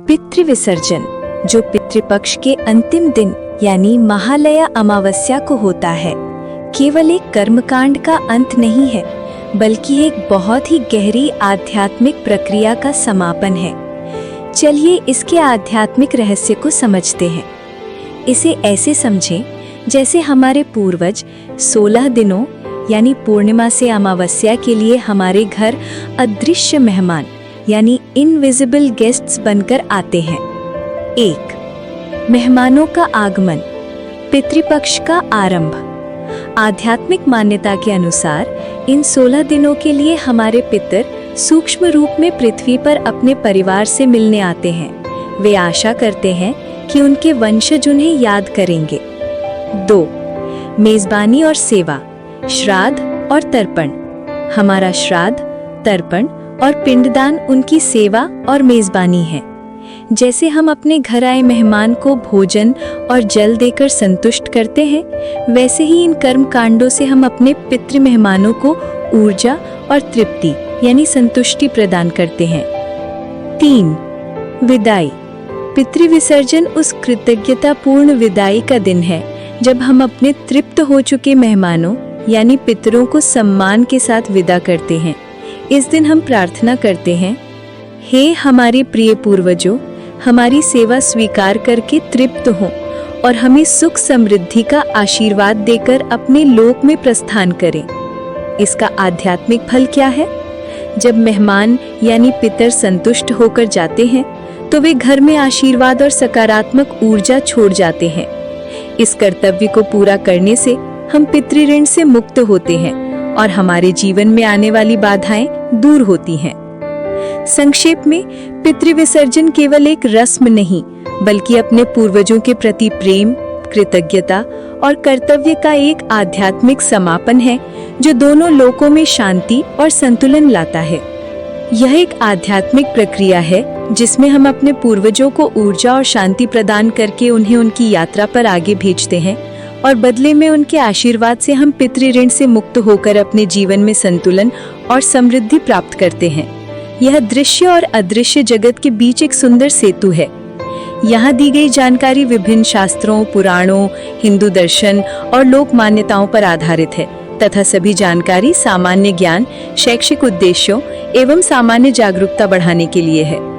पितृविसर्जन, जो पितृपक्ष के अंतिम दिन यानी महालया अमावस्या को होता है, केवल एक कर्मकांड का अंत नहीं है, बल्कि एक बहुत ही गहरी आध्यात्मिक प्रक्रिया का समापन है। चलिए इसके आध्यात्मिक रहस्य को समझते हैं। इसे ऐसे समझें जैसे हमारे पूर्वज 16 दिनों यानी पूर्णिमा से अमावस्या के लिए हमारे घर अदृश्य मेहमान यानी इनविजिबल गेस्ट्स बनकर आते हैं। 1. मेहमानों का आगमन, पितृपक्ष का आरंभ। आध्यात्मिक मान्यता के अनुसार इन 16 दिनों के लिए हमारे पितर सूक्ष्म रूप में पृथ्वी पर अपने परिवार से मिलने आते हैं। वे आशा करते हैं कि उनके वंशज उन्हें याद करेंगे। 2. मेजबानी और सेवा, श्राद्ध और तर्पण। हमारा श्राद्ध, तर्पण और पिंडदान उनकी सेवा और मेजबानी है। जैसे हम अपने घर आए मेहमान को भोजन और जल देकर संतुष्ट करते हैं, वैसे ही इन कर्म कांडों से हम अपने पितृ मेहमानों को ऊर्जा और तृप्ति यानी संतुष्टि प्रदान करते हैं। 3. विदाई। पितृविसर्जन उस कृतज्ञतापूर्ण विदाई का दिन है जब हम अपने तृप्त हो चुके मेहमानों यानी पितरों को सम्मान के साथ विदा करते हैं। इस दिन हम प्रार्थना करते हैं, हे हमारे प्रिय पूर्वजों, हमारी सेवा स्वीकार करके तृप्त हों और हमें सुख समृद्धि का आशीर्वाद देकर अपने लोक में प्रस्थान करें। इसका आध्यात्मिक फल क्या है? जब मेहमान यानी पितर संतुष्ट होकर जाते हैं तो वे घर में आशीर्वाद और सकारात्मक ऊर्जा छोड़ जाते हैं। इस कर्तव्य को पूरा करने से हम पितृऋण से मुक्त होते हैं और हमारे जीवन में आने वाली बाधाएं दूर होती हैं। संक्षेप में, पितृविसर्जन केवल एक रस्म नहीं, बल्कि अपने पूर्वजों के प्रति प्रेम, कृतज्ञता और कर्तव्य का एक आध्यात्मिक समापन है जो दोनों लोकों में शांति और संतुलन लाता है। यह एक आध्यात्मिक प्रक्रिया है जिसमें हम अपने पूर्वजों को ऊर्जा और शांति प्रदान करके उन्हें उनकी यात्रा पर आगे भेजते हैं और बदले में उनके आशीर्वाद से हम पितृऋण से मुक्त होकर अपने जीवन में संतुलन और समृद्धि प्राप्त करते हैं। यह दृश्य और अदृश्य जगत के बीच एक सुंदर सेतु है। यहाँ दी गई जानकारी विभिन्न शास्त्रों, पुराणों, हिंदू दर्शन और लोक मान्यताओं पर आधारित है तथा सभी जानकारी सामान्य ज्ञान, शैक्षिक उद्देश्यों एवं सामान्य जागरूकता बढ़ाने के लिए है।